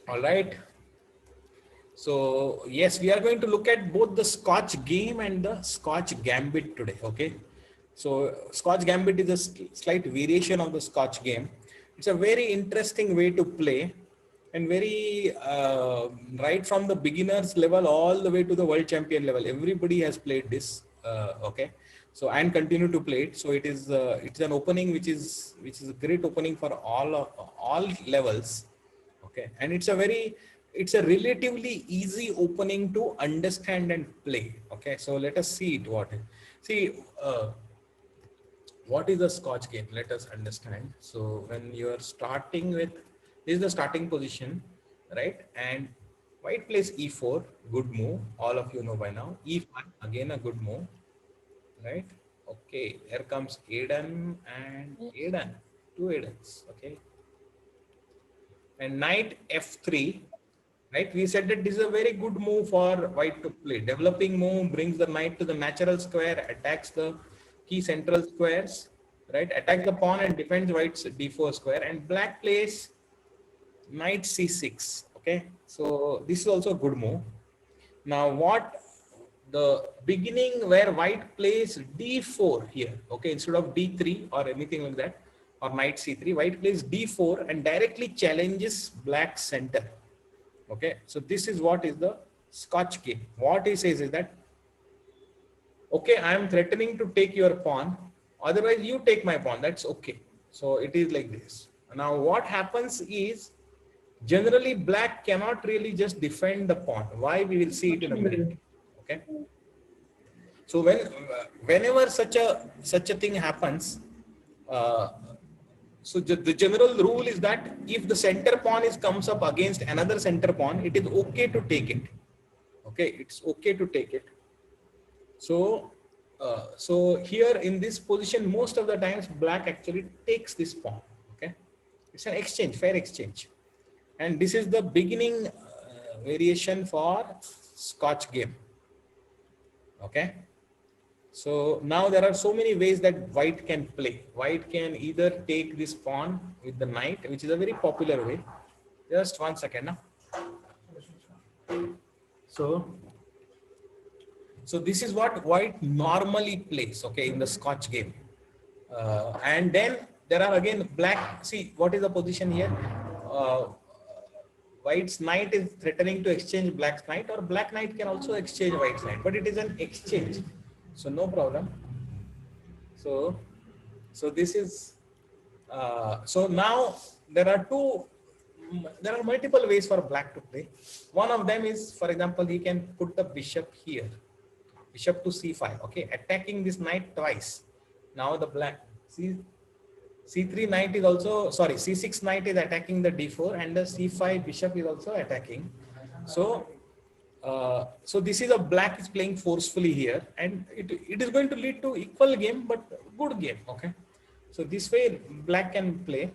All right. So yes, we are going to look at both the Scotch game and the Scotch Gambit today. Okay. So Scotch Gambit is a slight variation of the Scotch game. It's a very interesting way to play, and very right from the beginners level all the way to the world champion level. Everybody has played this. Okay. So and continue to play it. So it's an opening which is a great opening for all levels. Okay, and it's a relatively easy opening to understand and play. Okay, so let us see it. See uh, what is the Scotch game? Let us understand. So when you are starting with, this is the starting position, right? And white plays e4, good move. All of you know by now. E5, again a good move, right? Okay, here comes Aiden and Aiden, two Aidens. Okay, and knight f3, right? We said that this is a very good move for white to play. Developing move brings the knight to the natural square, attacks the key central squares, right? Attacks the pawn and defends white's d4 square. And black plays knight c6. Okay, so this is also a good move. Now what, the beginning where white plays d4 here, okay, instead of d3 or anything like that, or knight c3, white plays d4 and directly challenges black center. Okay, so this is what is the Scotch game. What he says is that, okay, I am threatening to take your pawn, otherwise you take my pawn, that's okay. So it is like this. Now what happens is, generally black cannot really just defend the pawn. Why? We will see it in a minute. Okay, so whenever such a thing happens, uh, so the general rule is that if the center pawn comes up against another center pawn, it is okay to take it. Okay, it's okay to take it. So so here in this position, most of the times black actually takes this pawn. Okay, it's an exchange, fair exchange, and this is the beginning variation for Scotch game. Okay, so now there are so many ways that white can play. White can either take this pawn with the knight, which is a very popular way. Just 1 second now. So so this is what white normally plays, okay, in the Scotch game. And then there are again black. See what is the position here. Uh, White's knight is threatening to exchange black's knight, or black knight can also exchange white's knight, but it is an exchange, so no problem. So so this is so now there are there are multiple ways for black to play. One of them is, for example, he can put the bishop here, bishop to c5, okay, attacking this knight twice. Now the black c3 knight is also, sorry, c6 knight is attacking the d4, and the c5 bishop is also attacking. So so this is a black is playing forcefully here, and it is going to lead to equal game, but good game. Okay, so this way black can play,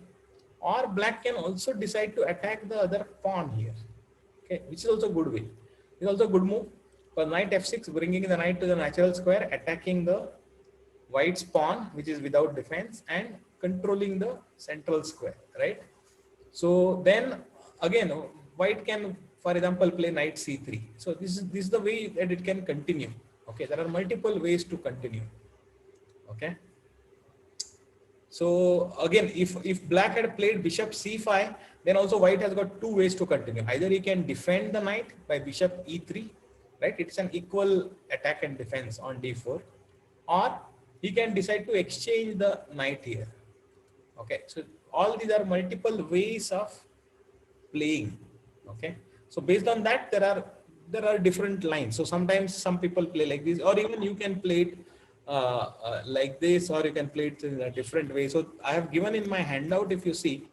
or black can also decide to attack the other pawn here. Okay, which is also good way. It's also a good move for knight f6, bringing the knight to the natural square, attacking the white's pawn, which is without defense, and controlling the central square, right? So then again, white can, for example, play knight c3. So this is the way that it can continue. Okay, there are multiple ways to continue. Okay. So again, if black had played bishop c5, then also white has got two ways to continue. Either he can defend the knight by bishop e3, right? It's an equal attack and defense on d4, or he can decide to exchange the knight here. Okay, so all these are multiple ways of playing. Okay, so based on that, there are different lines. So sometimes some people play like this, or even you can play it like this, or you can play it in a different way. So I have given in my handout, if you see,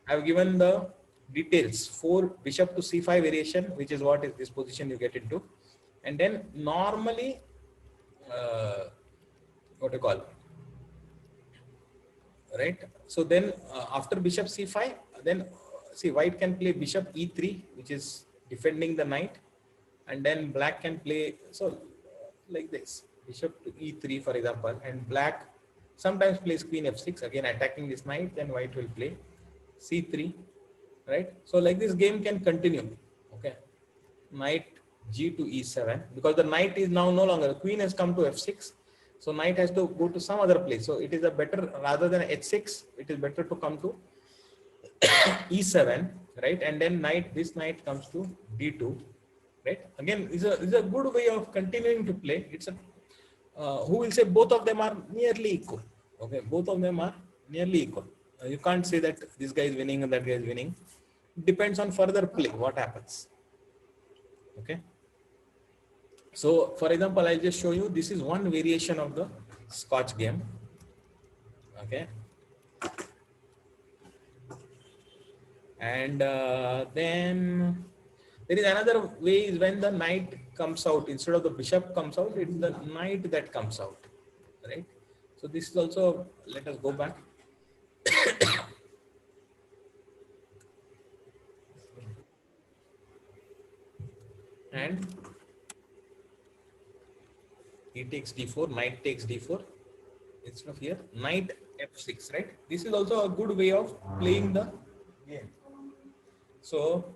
I have given the details for bishop to c5 variation, which is what is this position you get into. And then normally what you call, right? So then after bishop c5, then see white can play bishop e3, which is defending the knight, and then black can play, so like this, bishop to e3, for example, and black sometimes plays queen f6, again attacking this knight. Then white will play c3, right? So like this game can continue. Okay, knight g to e7, because the knight is now no longer, the queen has come to f6, so knight has to go to some other place. So it is a better, rather than h6, it is better to come to e7, right? And then knight, this knight comes to d2, right? Again, is a good way of continuing to play. It's a who will say both of them are nearly equal. Okay, both of them are nearly equal. You can't say that this guy is winning and that guy is winning. Depends on further play what happens. Okay, so for example, I'll just show you, this is one variation of the Scotch game. Okay, and then there is another way, is when the knight comes out, instead of the bishop comes out, it's the knight that comes out, right? So this is also, let us go back. And he takes d4, knight takes d4, instead of here knight f6, right? This is also a good way of playing the game. So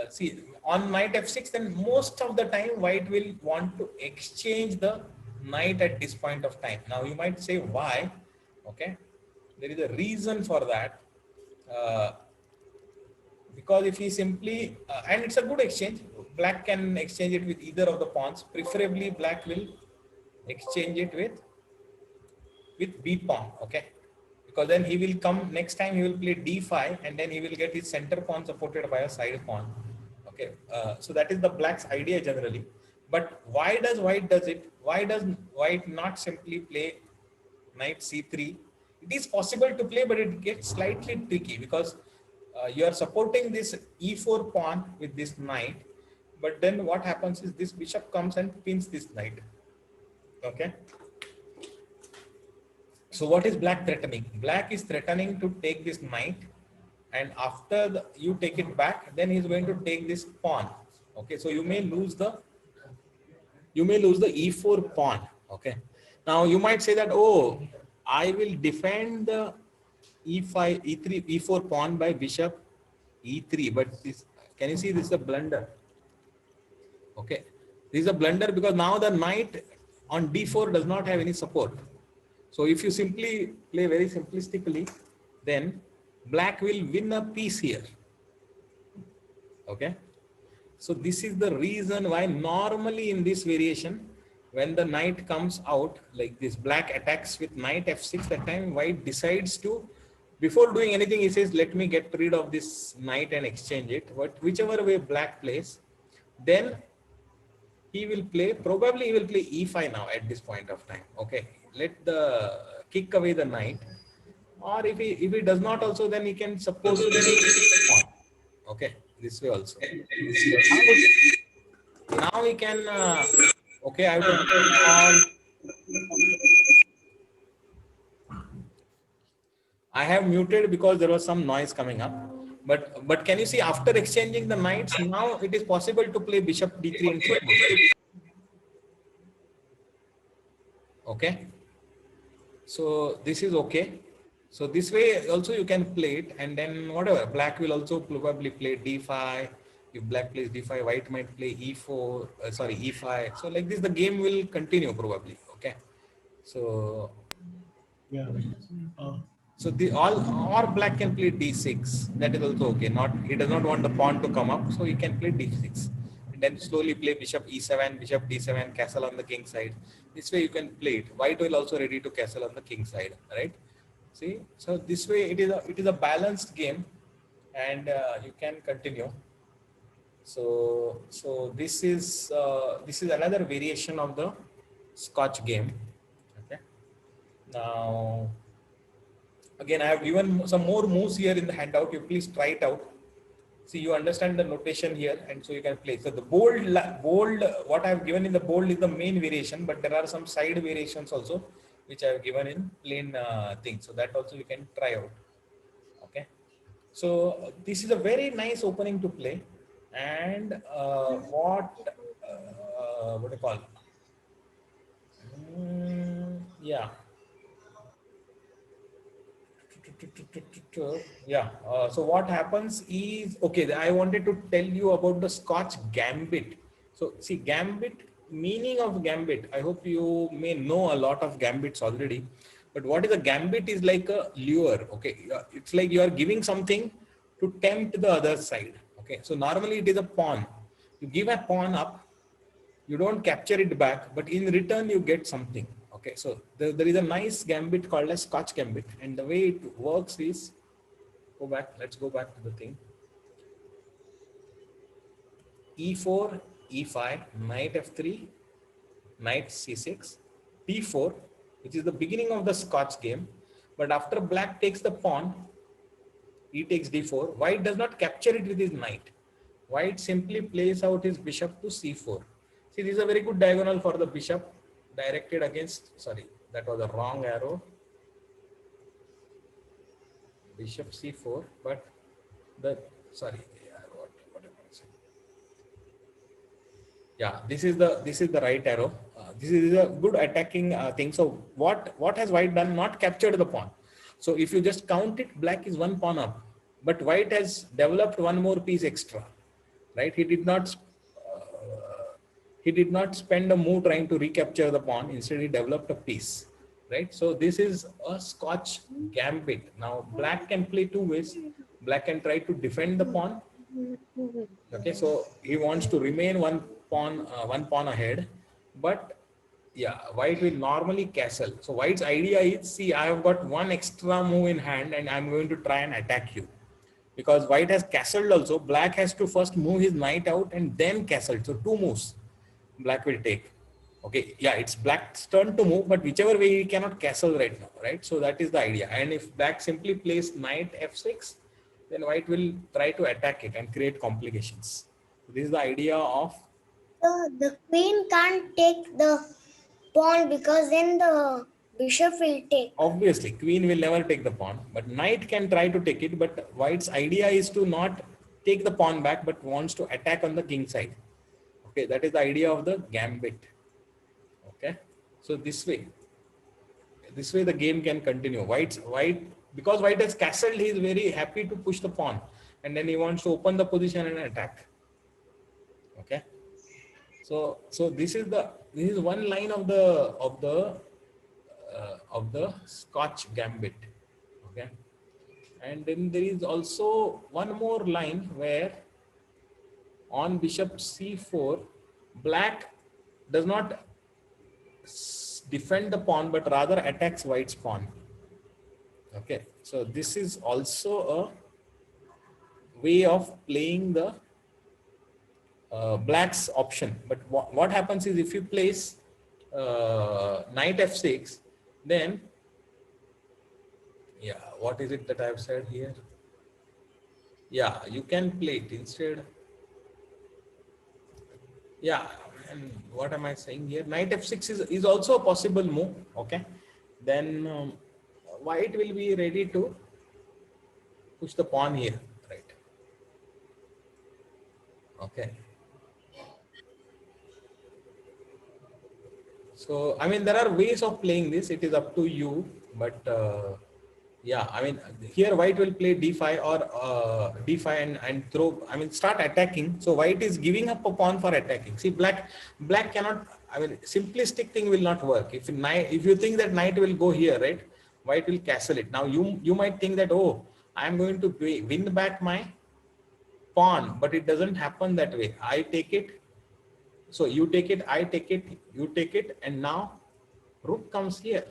see, on knight f6, then most of the time white will want to exchange the knight at this point of time. Now you might say why. Okay, there is a reason for that. uh, because if he simply and it's a good exchange, black can exchange it with either of the pawns. Preferably black will exchange it with b pawn. Okay, because then he will come next time, he will play d5, and then he will get his center pawn supported by a side pawn. Okay, so that is the black's idea generally. But why does white does it? Why does white not simply play knight c3? It is possible to play, but it gets slightly tricky, because you are supporting this e4 pawn with this knight, but then what happens is this bishop comes and pins this knight. Okay, so what is black threatening? Black is threatening to take this knight, and after you take it back, then he's going to take this pawn. Okay, so you may lose the e4 pawn. Okay, now you might say that, oh, I will defend the e5, e3, e4 pawn by bishop e3, but this, can you see, this is a blunder? Okay, this is a blunder, because now the knight on d4 does not have any support. So if you simply play very simplistically, then black will win a piece here. Okay, so this is the reason why normally in this variation, when the knight comes out like this, black attacks with knight f6, that time white decides to, before doing anything, he says, let me get rid of this knight and exchange it. But whichever way black plays, then he will play, probably he will play e5 now at this point of time. Okay, let the kick away the knight, or if he does not also, then he can suppose pawn. Okay, this way also. Now we can okay, I have to all, I have muted because there was some noise coming up. But can you see, after exchanging the knights, now it is possible to play bishop d3 and checkmate. Okay, so this is okay. So this way also you can play it, and then whatever, black will also probably play d5. If black plays d5, white might play e4, sorry, e5. So like this, the game will continue probably. Okay, so Yeah. so the all, or black can play d6. That is also okay. Not, he does not want the pawn to come up, so he can play d6, and then slowly play bishop e7, bishop d7, castle on the king side. This way you can play it. White will also ready to castle on the king side, right? See, so this way it is a balanced game, and you can continue. So this is another variation of the Scotch game. Okay. Now again, I have given some more moves here in the handout. You please try it out. See, you understand the notation here, and so you can play. So the bold, what I have given in the bold is the main variation, but there are some side variations also, which I have given in plain thing. So that also you can try out. Okay. So this is a very nice opening to play, and what do you call? Yeah. Yeah. So what happens is, okay, I wanted to tell you about the Scotch Gambit. So see, Gambit, meaning of Gambit, I hope you may know a lot of Gambits already. But what is a Gambit is like a lure. Okay. It's like you are giving something to tempt the other side. Okay. So normally it is a pawn. You give a pawn up, you don't capture it back, but in return you get something. Okay, so there is a nice gambit called as Scotch Gambit, and the way it works is, let's go back to the thing. E4, E5, knight F3, knight C6, D4, which is the beginning of the Scotch game. But after black takes the pawn, he takes D4, white does not capture it with his knight. White simply plays out his bishop to C4. See, this is a very good diagonal for the bishop directed against, sorry, that was a wrong arrow. Bishop C4, but the, sorry, what am I saying? Yeah, this is the right arrow. This is a good attacking thing. So what has white done? Not captured the pawn. So if you just count it, black is one pawn up, but white has developed one more piece extra, right? He did not spend a move trying to recapture the pawn. Instead, he developed a piece, right? So this is a Scotch Gambit. Now black can play two ways. Black can try to defend the pawn. Okay, so he wants to remain one pawn ahead, but yeah, white will normally castle. So white's idea is, see, I have got one extra move in hand and I'm going to try and attack you. Because white has castled also, black has to first move his knight out and then castle. So two moves black will take. Okay, yeah, it's black's turn to move, but whichever way he cannot castle right now, right? So that is the idea. And if black simply plays knight F6, then white will try to attack it and create complications. This is the idea of... The queen can't take the pawn because then the bishop will take. Obviously, queen will never take the pawn, but knight can try to take it. But white's idea is to not take the pawn back, but wants to attack on the king side. Okay, that is the idea of the gambit. Okay, so this way the game can continue. White, because white has castled, he is very happy to push the pawn, and then he wants to open the position and attack. Okay, so this is one line of the Scotch Gambit. Okay, and then there is also one more line where on bishop c4, black does not defend the pawn but rather attacks white's pawn. Okay, so this is also a way of playing the black's option. But what happens is, if you place knight f6, then yeah, what is it that I have said here? Yeah, you can play it instead. Yeah, and what am I saying here? Knight f6 is also a possible move. Okay, then white will be ready to push the pawn here, right? Okay. So, I mean, there are ways of playing this. It is up to you. But yeah, I mean, here white will play d5 or d5 and throw, I mean, start attacking. So white is giving up a pawn for attacking. See, black cannot, I mean, simplistic thing will not work. If you think that knight will go here, right? White will castle it. Now you might think that, oh, I'm going to win back my pawn, but it doesn't happen that way. I take it. So you take it, I take it, you take it, and now rook comes here.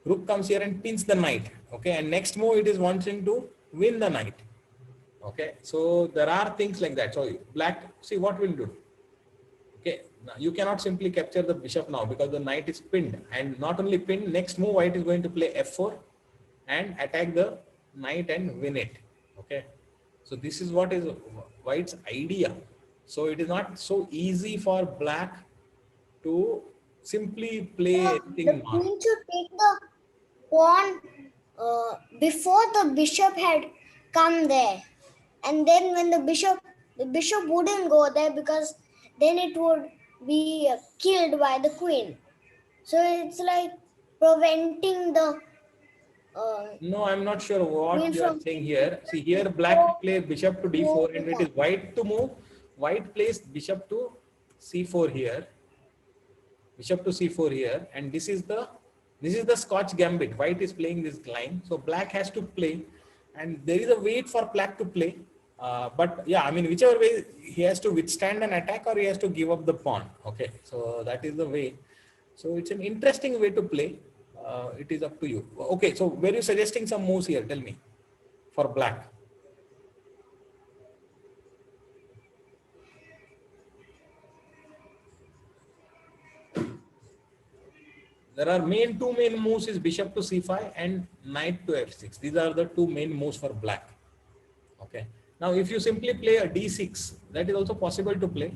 Rook comes here and pins the knight. Okay, and next move it is wanting to win the knight. Okay, so there are things like that. So black, see what will do. Okay, now you cannot simply capture the bishop now because the knight is pinned, and not only pinned, next move white is going to play f4 and attack the knight and win it. Okay, so this is what is white's idea. So it is not so easy for black to simply play The anything normal. queen should take the pawn before the bishop had come there, and then when the bishop wouldn't go there because then it would be killed by the queen. So it's like preventing the No, I'm not sure what queen you are from saying here. See here, black plays bishop to d4, and it is white to move. White plays bishop to c4 here, bishop to c4 here, and this is the Scotch gambit. White is playing this line, so black has to play, and there is a wait for black to play. But yeah, I mean, whichever way, he has to withstand an attack or he has to give up the pawn. Okay, so that is the way. So it's an interesting way to play. It is up to you. Okay, so were you suggesting some moves here? Tell me, for black. There are two main moves is bishop to c5 and knight to f6. These are the two main moves for black. Okay. Now, if you simply play a d6, that is also possible to play.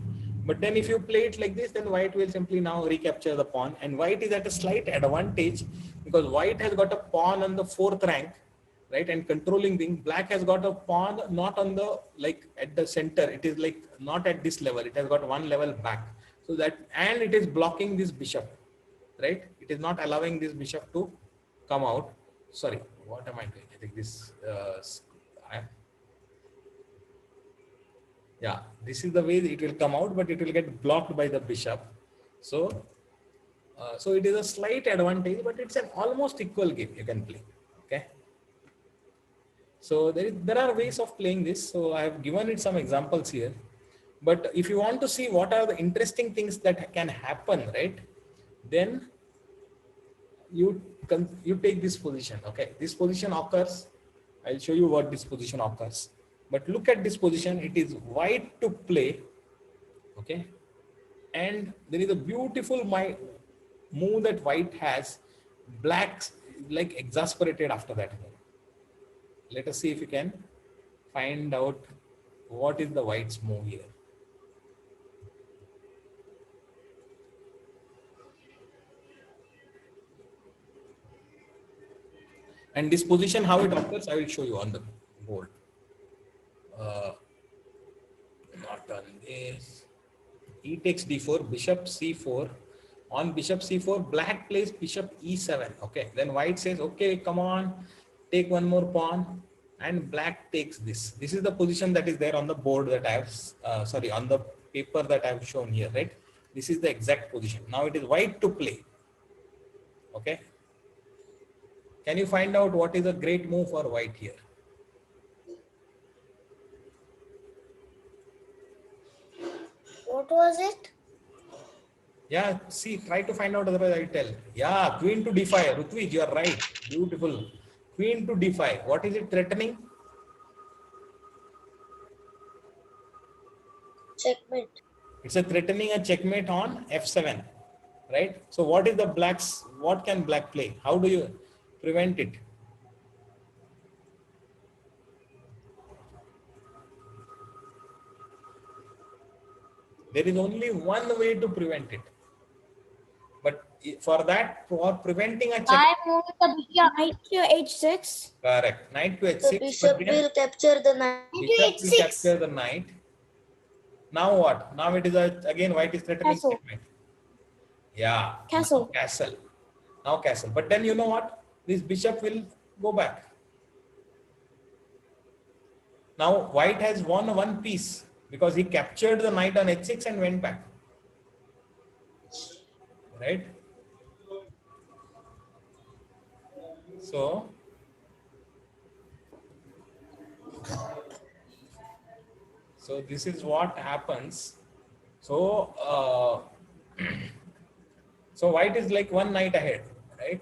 But then if you play it like this, then white will simply now recapture the pawn. And white is at a slight advantage because white has got a pawn on the fourth rank, right? And controlling thing. Black has got a pawn not on the, like at the center. It is like not at this level. It has got one level back. So that, and it is blocking this bishop, right? It is not allowing this bishop to come out. Sorry, what am I doing? I think this, yeah, this is the way it will come out, but it will get blocked by the bishop. So, so it is a slight advantage, but it's an almost equal game you can play. Okay. So there are ways of playing this. So I have given it some examples here. But if you want to see what are the interesting things that can happen, right? Then you take this position. Okay, this position occurs. I'll show you what this position occurs. But look at this position. It is white to play. Okay, and there is a beautiful move that white has. Black's like exasperated after that. Let us see if you can find out what is the white's move here. And this position, how it occurs, I will show you on the board. Not on this. E takes d4, bishop c4. On bishop c4, black plays bishop e7. Okay, then white says, okay, come on, take one more pawn, and black takes this. This is the position that is there on the board that I have, sorry, on the paper that I have shown here, right? This is the exact position. Now it is white to play. Okay. Can you find out what is a great move for white here? What was it? Yeah, see, try to find out, otherwise I'll tell. Yeah, queen to d5. Rutvij, you are right. Beautiful. Queen to d5. What is it threatening? Checkmate. It's a threatening a checkmate on f7, right? So what is the black's, what can black play? How do you prevent it? There is only one way to prevent it. But for that, for preventing a check. I move the bishop knight to h6. Correct. Knight to h6. The bishop will capture the knight. Bishop will capture the knight. Now what? Now it is again white is threatening Castle. checkmate. Yeah. Castle. Now castle. Now castle. But then you know what? This bishop will go back. Now white has won one piece because he captured the knight on h6 and went back. Right? So this is what happens. So so white is like one knight ahead, right?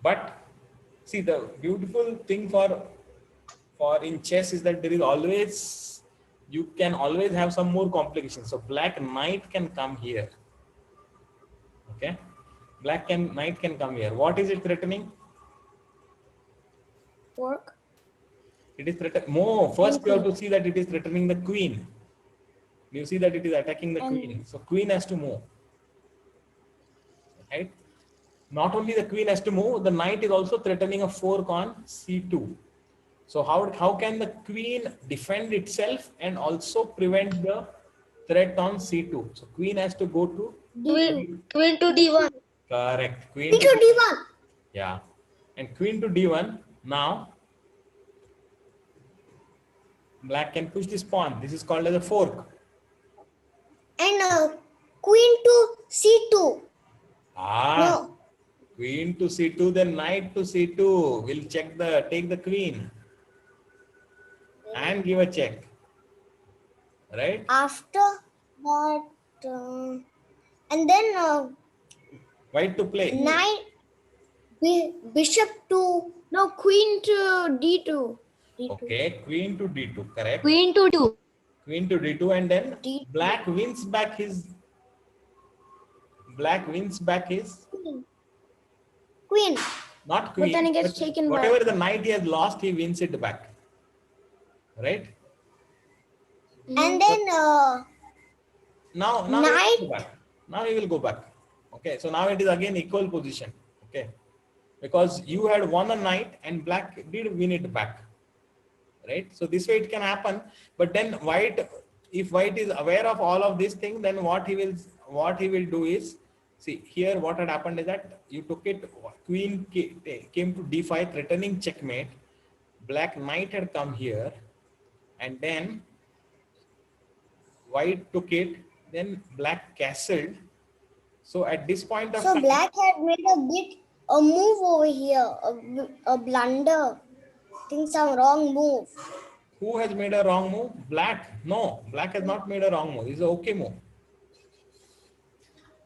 But see, the beautiful thing for in chess is that there is always, you can always have some more complications. So black knight can come here. Okay, knight can come here. What is it threatening? Fork. It is threatening. No, first you have to see that it is threatening the queen. You see that it is attacking the queen. So queen has to move. Right? Not only the queen has to move, the knight is also threatening a fork on c2. So how can the queen defend itself and also prevent the threat on c2? So queen has to go to Queen to d1. Correct. Queen Queen to to D1. yeah. And queen to D1. Now black can push this pawn. This is called as a fork. And Queen to C2. Ah, No. queen to C2, then knight to C2. We'll take the queen and give a check. Right? After that, and then White to play. knight, bishop to No, queen to D2. Okay, queen to D2, correct. Queen to 2. Queen to D2, and then D2. black wins back his Queen. not queen. But then it gets but taken whatever back. the knight he has lost, he wins it back. Right? And then Now Knight. he will go back. Now he will go back. Okay, so now it is again equal position. Okay, because you had won a knight and black did win it back. Right? So this way it can happen. But then white, if white is aware of all of these things, then what he will do is, see here what had happened is that you took it, queen came to D5 threatening checkmate. Black knight had come here, and then white took it, then black castled. So at this point of So time, black had made a move over here, a blunder. I think some wrong move. who has made a wrong move? Black. No, black has not made a wrong move. It's an okay move.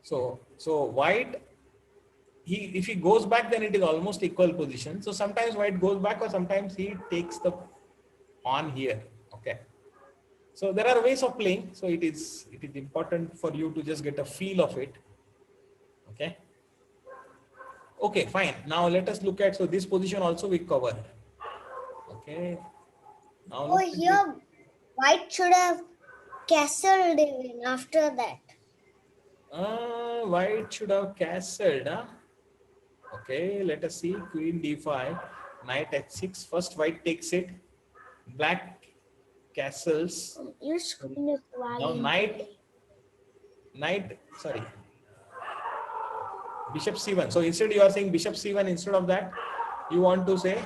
So white, if he goes back, then it is almost equal position. So sometimes white goes back, or sometimes he takes the pawn here. Okay. So there are ways of playing. So it is important for you to just get a feel of it. Okay. Okay, fine. Now let us look at, so this position also we cover. Okay. Now Oh, look at here white should have castled even after that. white should have castled. Huh? Okay, let us see. Queen D5, knight H6. First white takes it. Black castles. Your screen is Now lagging. sorry. Bishop C1. So instead you are saying bishop C1, instead of that, you want to say,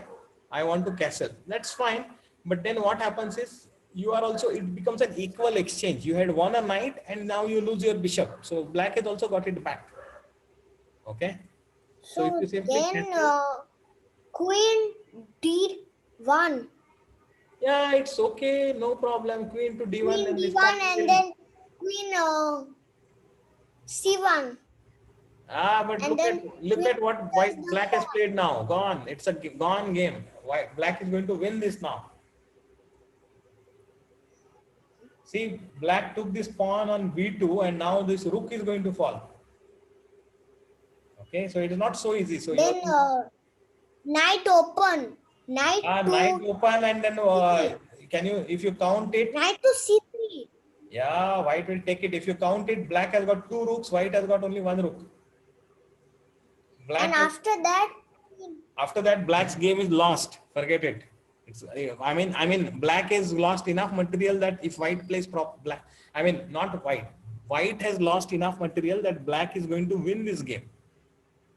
I want to castle. That's fine. But then what happens is, you are also, it becomes an equal exchange. You had won a knight and now you lose your bishop. So black has also got it back. Okay. So if So you simply then castle, Queen D1. yeah, it's okay. No problem. Queen to D1 Queen and this D1 pawn and will- then Queen C1. But And then look at what does the black has pawn. played now. Gone. It's a gone game. Black is going to win this now. See, black took this pawn on B2 and now this rook is going to fall. Okay, so it is not so easy. So Then knight open. Knight knight to open, and then can you, if you count it, knight to C3. yeah, white will take it. If you count it, black has got 2 rooks, white has got only 1 rook. And After that, black's game is lost. Forget it. I mean, black has lost enough material that if white plays black, I mean, not white. White has lost enough material that black is going to win this game.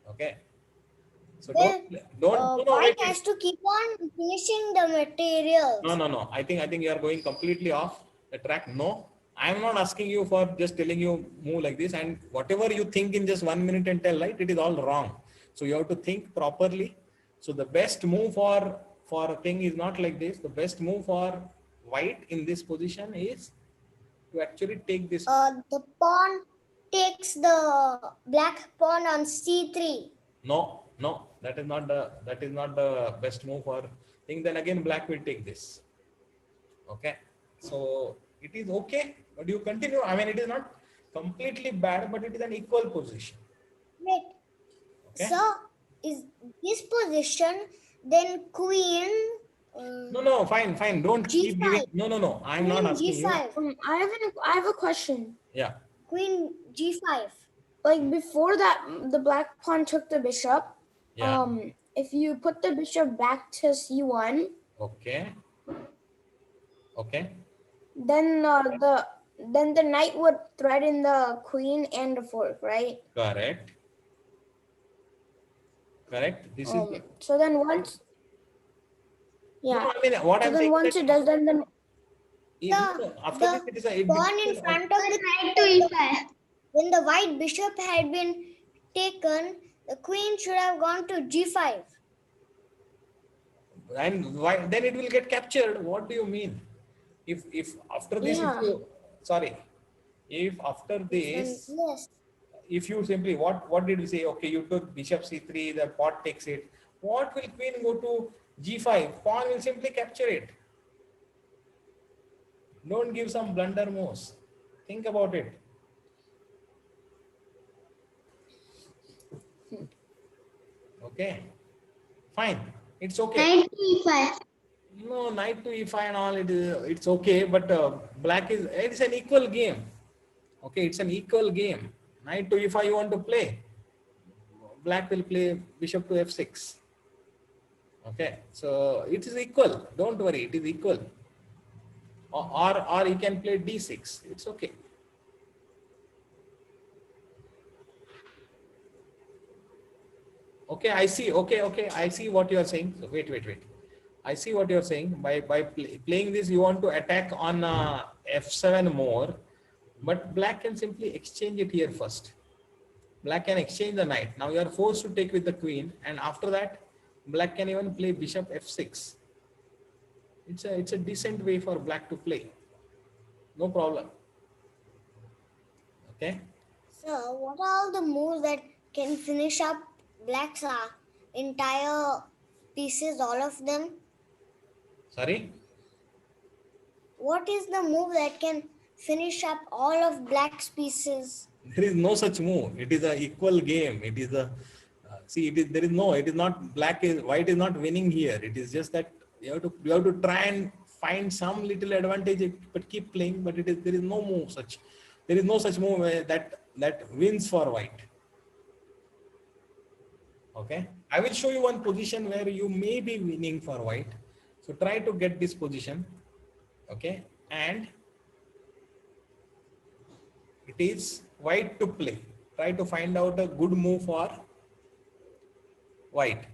Okay. So then don't white has to keep on finishing the materials. No. I think you are going completely off the track. No, I am not asking you for just telling you move like this, and whatever you think in just 1 minute and tell, right, it is all wrong. So you have to think properly. So the best move for a thing is not like this. The best move for white in this position is to actually take this. The pawn takes the black pawn on C3. No, that is not the best move for thing. Then again, black will take this. Okay, so it is okay, but you continue. I mean, it is not completely bad, but it is an equal position. Wait. Okay. So is this position then queen? No, fine. Don't keep G5. giving. No. I am not Queen asking you. G5. I have a question. Yeah. Queen G5. Like before that, the black pawn took the bishop. Yeah. If you put the bishop back to C1, Okay. then the knight would threaten the queen and the fork, right? Correct. correct? This is the, So then once, no, yeah. I mean, what So I'm then saying once that it does, then after this, The it is a, it pawn in becomes a, front of the Knight to e5. when the white bishop had been taken, the queen should have gone to g5. and why, then it will get captured. What do you mean? If after this, if yeah. you, sorry, if after this, Yes. if you simply, what did we say? Okay, you took bishop c3, the pot takes it. What will queen go to g5? Pawn will simply capture it. Don't give some blunder moves. Think about it. Okay, fine. It's okay. Knight to e5. No, knight to e5 and all, it's okay, but black is, it's an equal game. Okay, it's an equal game. Knight to e5 you want to play. Black will play bishop to f6. Okay, so it is equal. Don't worry, it is equal. Or you can play d6. It's okay. Okay, I see. Okay, I see what you are saying. So wait. I see what you are saying. By playing this, you want to attack on f7 more, but black can simply exchange it here first. Black can exchange the knight. Now you are forced to take with the queen, and after that, black can even play bishop f6. It's a decent way for black to play. No problem. Okay. So, what are all the moves that can finish up black's entire pieces, all of them? Sorry. What is the move that can finish up all of black's pieces? There is no such move. It is a equal game. It is a see. It is there is no. It is not black is white is not winning here. It is just that you have to try and find some little advantage, but keep playing. But it is there is no move such. There is no such move that wins for white. Okay. I will show you one position where you may be winning for white. So try to get this position. Okay, and it is white to play. Try to find out a good move for white.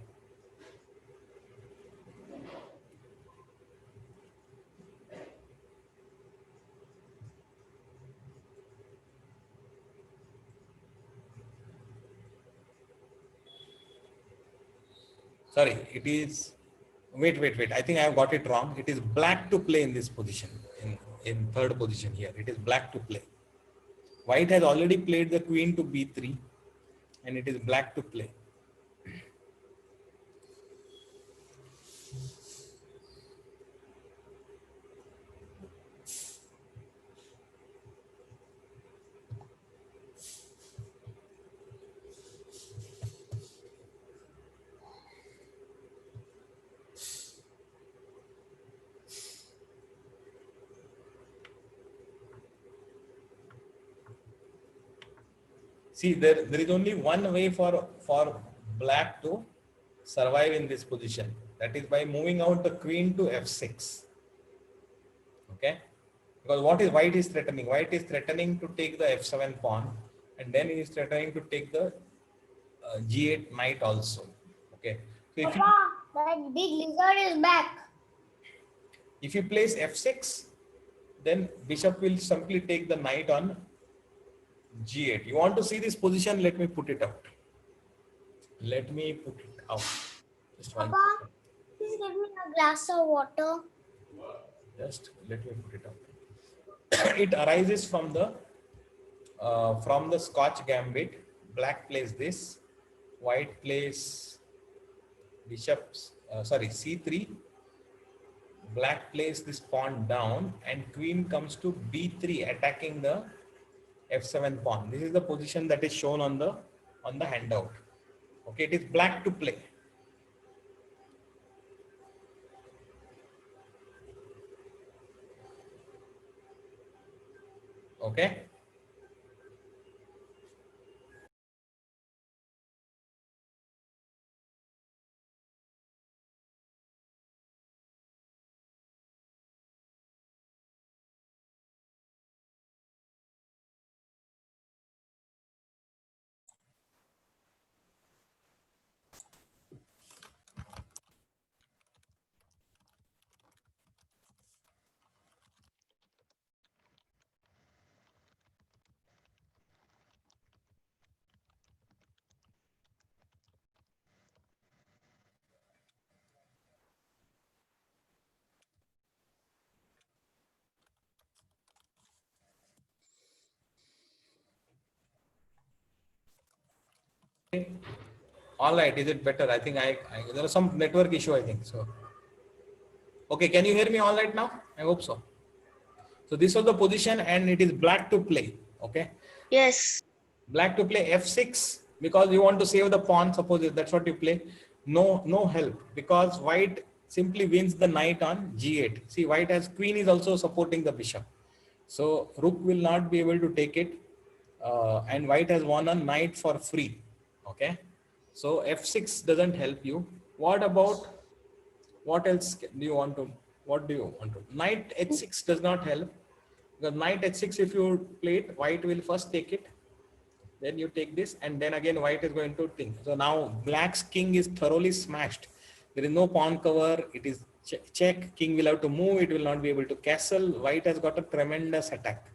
Sorry, it is, wait. I think I have got it wrong. It is black to play in this position, in third position here. It is black to play. White has already played the queen to b3, and it is black to play. See, there is only one way for black to survive in this position. That is by moving out the queen to f6. Okay, because what is white is threatening? White is threatening to take the f7 pawn, and then he is threatening to take the g8 knight also. Okay, so Papa, that big lizard is back. if you place f6, then bishop will simply take the knight on g8. You want to see this position? Let me put it out. Let me put it out. Just one Papa, second. please give me a glass of water. Just let me put it out. It arises from the Scotch gambit. Black plays this, white plays c3. Black plays this pawn down, and queen comes to b3, attacking the f7 pawn. This is the position that is shown on the handout. Okay, it is black to play. Okay. All right, is it better? I think there was some network issue, I think so. Okay, can you hear me all right now? I hope so. So this was the position and it is black to play. Okay. Yes. Black to play f6 because you want to save the pawn. Suppose that's what you play. No help because white simply wins the knight on g8. See, white has queen is also supporting the bishop. So rook will not be able to take it. And white has won a knight for free. Okay. So f6 doesn't help you. What about, what else do you want to, what do you want to? Knight h6 does not help. Because knight h6, if you play it, white will first take it. Then you take this and then again white is going to think. So now black's king is thoroughly smashed. There is no pawn cover. It is check. King will have to move. It will not be able to castle. White has got a tremendous attack.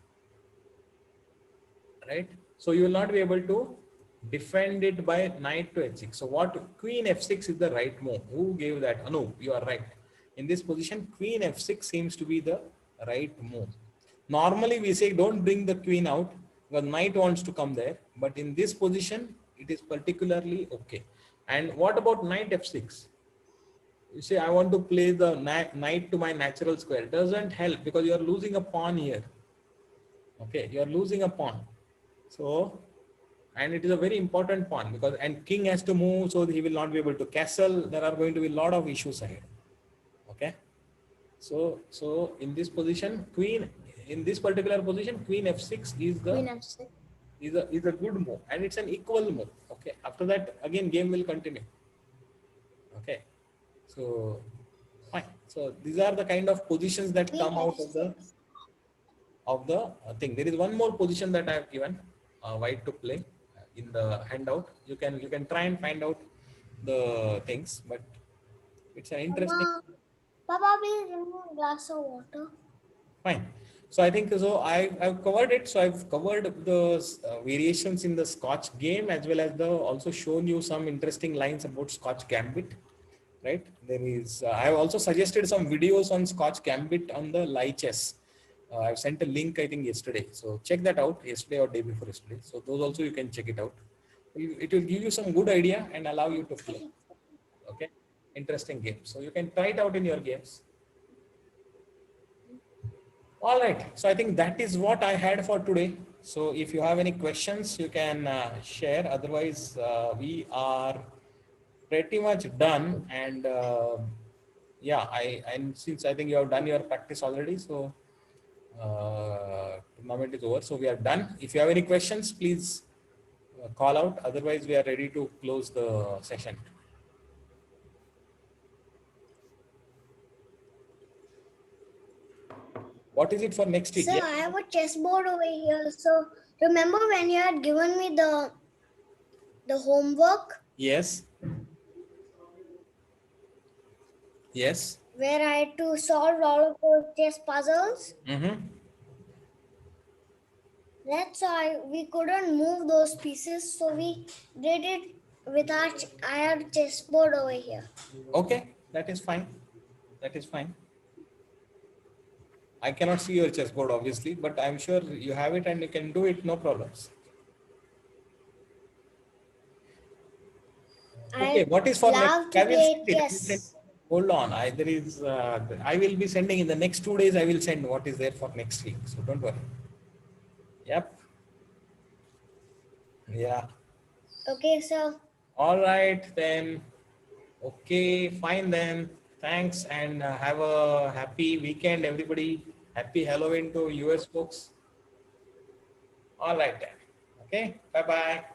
Right? So you will not be able to defend it by knight to h6. So what, queen f6 is the right move. Who gave that? No, you are right. In this position, queen f6 seems to be the right move. Normally we say don't bring the queen out because knight wants to come there. But in this position, it is particularly okay. And what about knight f6? You say, I want to play the knight to my natural square. Doesn't help because you are losing a pawn here. Okay, you are losing a pawn. So, and it is a very important pawn because, and king has to move, so he will not be able to castle. There are going to be a lot of issues ahead. Okay. So in this position, in this particular position, queen f6 is the Queen f6. is a good move and it's an equal move. Okay. After that, again, game will continue. Okay. So fine. So these are the kind of positions that come out of the thing. There is one more position that I have given white to play in the handout. You can try and find out the things, but it's an interesting. Papa, please give me a glass of water. Fine. So I think so. I've covered it. So I've covered the variations in the Scotch game as well as also shown you some interesting lines about Scotch Gambit. Right. There is. I have also suggested some videos on Scotch Gambit on the Lichess. I've sent a link I think yesterday. So check that out yesterday or day before yesterday. So those also you can check it out. It will give you some good idea and allow you to play. Okay. Interesting game. So you can try it out in your games. All right. So I think that is what I had for today. So if you have any questions, you can share. Otherwise, we are pretty much done. And yeah, and since I think you have done your practice already, so tournament is over. So we are done. If you have any questions, please call out. Otherwise, we are ready to close the session. What is it for next week? Sir, Yeah. I have a chessboard over here. So remember when you had given me the homework Yes. Yes. where I had to solve all of those chess puzzles? Mm-hmm. That's why we couldn't move those pieces. So we did it with I have a chessboard over here. Okay, that is fine. That is fine. I cannot see your chessboard obviously, but I'm sure you have it and you can do it, no problems. Okay, what is for love next? to I will play send it. chess. Hold on. I will be sending in the next 2 days. I will send what is there for next week. So don't worry. Yep. Yeah. Okay, sir. All right then. Okay, fine then. Thanks and have a happy weekend, everybody. Happy Halloween to US folks. All right then. Okay. Bye bye.